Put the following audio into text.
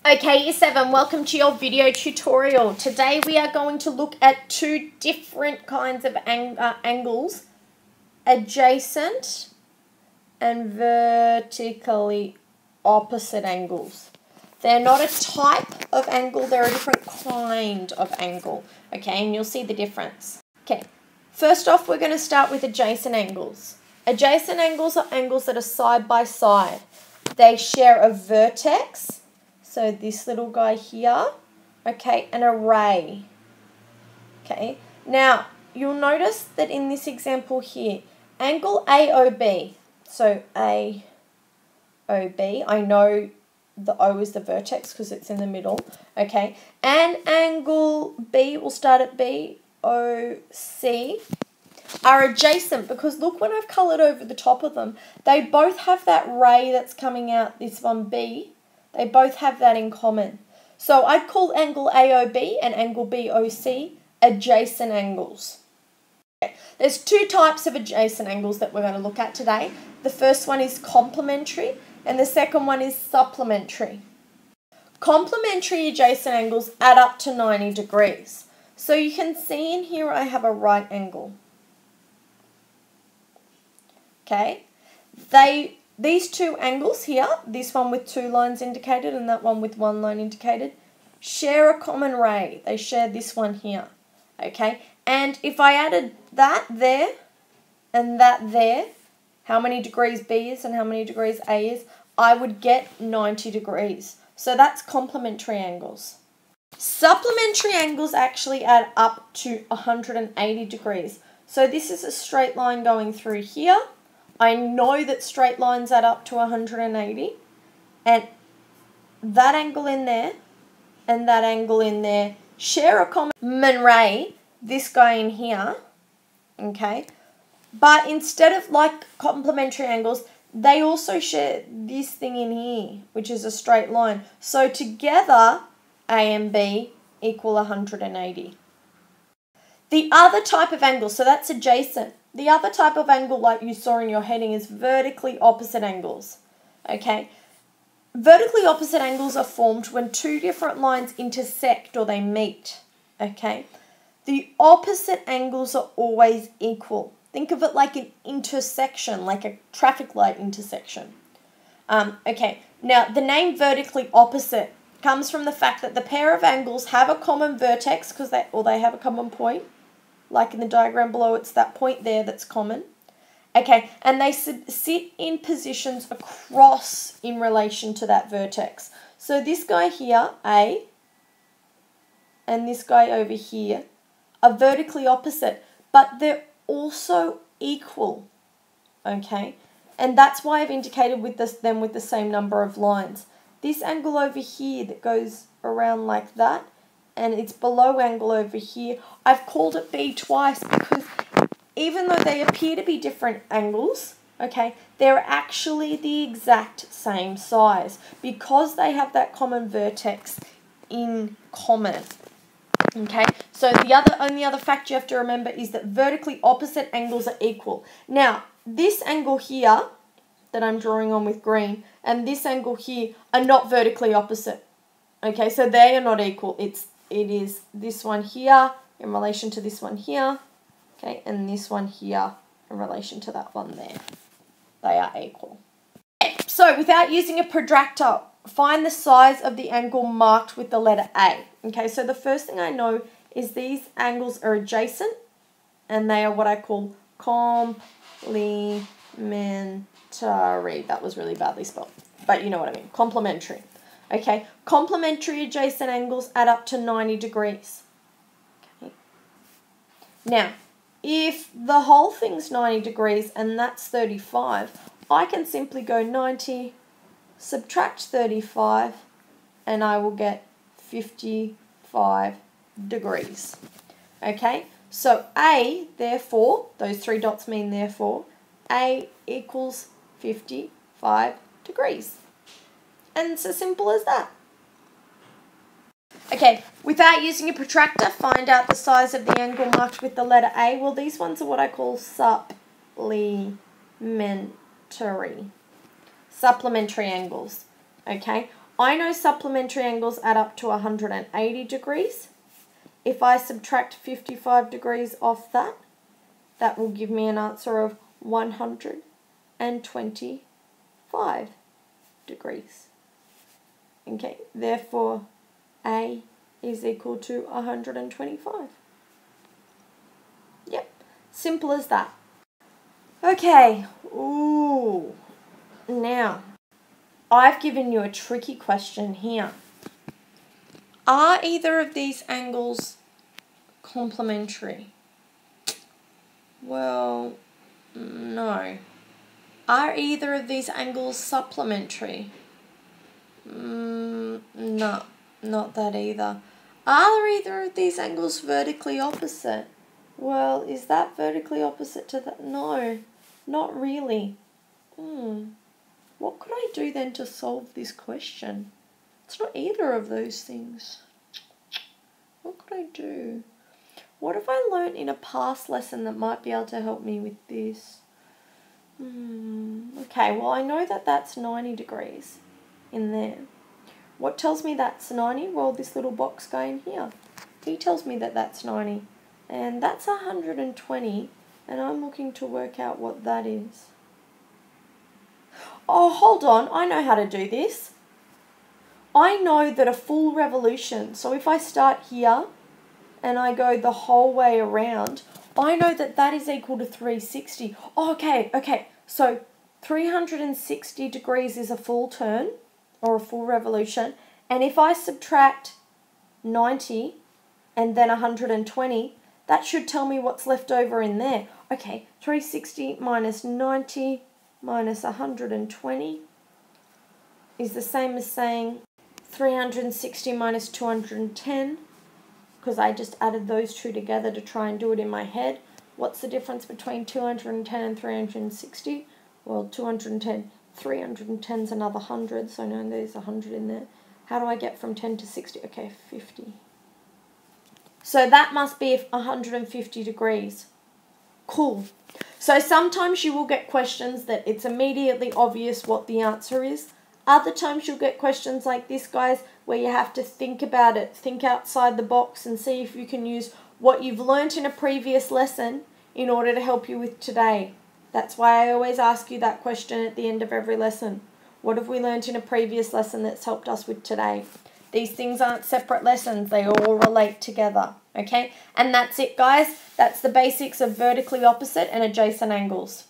Okay, Year 7, welcome to your video tutorial. Today we are going to look at two different kinds of angles, adjacent and vertically opposite angles. They're not a type of angle, they're a different kind of angle, okay, and you'll see the difference. Okay, first off we're going to start with adjacent angles. Adjacent angles are angles that are side by side. They share a vertex. So this little guy here, okay, an array, okay. Now, you'll notice that in this example here, angle AOB, so AOB, I know the O is the vertex because it's in the middle, okay, and angle B, will start at BOC, are adjacent because look when I've coloured over the top of them, they both have that ray that's coming out, this one B. They both have that in common. So I'd call angle AOB and angle BOC adjacent angles. Okay. There's two types of adjacent angles that we're going to look at today. The first one is complementary and the second one is supplementary. Complementary adjacent angles add up to 90 degrees. So you can see in here I have a right angle. Okay. These two angles here, this one with two lines indicated and that one with one line indicated, share a common ray. They share this one here, okay? And if I added that there and that there, how many degrees B is and how many degrees A is, I would get 90 degrees. So that's complementary angles. Supplementary angles actually add up to 180 degrees. So this is a straight line going through here. I know that straight lines add up to 180 and that angle in there and that angle in there share a common ray, this guy in here, okay, but instead of like complementary angles, they also share this thing in here, which is a straight line. So together, A and B equal 180. The other type of angle, so that's adjacent. The other type of angle, like you saw in your heading, is vertically opposite angles, okay? Vertically opposite angles are formed when two different lines intersect or they meet, okay? The opposite angles are always equal. Think of it like an intersection, like a traffic light intersection. Okay, now the name vertically opposite comes from the fact that the pair of angles have a common vertex because they have a common point. Like in the diagram below, it's that point there that's common. Okay, and they sit in positions across in relation to that vertex. So this guy here, A, and this guy over here are vertically opposite, but they're also equal, okay? And that's why I've indicated with them with the same number of lines. This angle over here that goes around like that, and its below angle over here, I've called it B twice because even though they appear to be different angles, okay, they're actually the exact same size because they have that common vertex in common. Okay, so the only other fact you have to remember is that vertically opposite angles are equal. Now, this angle here that I'm drawing on with green and this angle here are not vertically opposite. Okay, so they are not equal. It is this one here in relation to this one here, okay, and this one here in relation to that one there. They are equal. Okay, so without using a protractor, find the size of the angle marked with the letter A. Okay, so the first thing I know is these angles are adjacent and they are what I call complementary. That was really badly spelled, but you know what I mean, complementary. Okay, complementary adjacent angles add up to 90 degrees. Okay. Now, if the whole thing's 90 degrees and that's 35, I can simply go 90, subtract 35, and I will get 55 degrees. Okay, so A, therefore, those three dots mean therefore, A equals 55 degrees. And it's as simple as that. Okay, without using a protractor, find out the size of the angle marked with the letter A. Well, these ones are what I call supplementary. Supplementary angles. Okay, I know supplementary angles add up to 180 degrees. If I subtract 55 degrees off that, that will give me an answer of 125 degrees. Okay, therefore A is equal to 125. Yep, simple as that. Okay, ooh, now I've given you a tricky question here. Are either of these angles complementary? Well, no. Are either of these angles supplementary? No, not that either. Are either of these angles vertically opposite? Well, is that vertically opposite to that? No, not really. What could I do then to solve this question? It's not either of those things. What could I do? What have I learnt in a past lesson that might be able to help me with this? Okay, well, I know that that's 90 degrees in there. What tells me that's 90? Well, this little box guy in here. He tells me that that's 90. And that's 120. And I'm looking to work out what that is. Oh, hold on. I know how to do this. I know that a full revolution, so if I start here and I go the whole way around, I know that that is equal to 360. Oh, okay. So 360 degrees is a full turn or a full revolution. And if I subtract 90 and then 120, that should tell me what's left over in there. Okay, 360 minus 90 minus 120 is the same as saying 360 minus 210, because I just added those two together to try and do it in my head. What's the difference between 210 and 360? Well, 210, 310 is another 100, so no, there's 100 in there. How do I get from 10 to 60? Okay, 50. So that must be 150 degrees. Cool. So sometimes you will get questions that it's immediately obvious what the answer is. Other times you'll get questions like this, guys, where you have to think about it, think outside the box and see if you can use what you've learnt in a previous lesson in order to help you with today. That's why I always ask you that question at the end of every lesson. What have we learnt in a previous lesson that's helped us with today? These things aren't separate lessons. They all relate together, okay? And that's it, guys. That's the basics of vertically opposite and adjacent angles.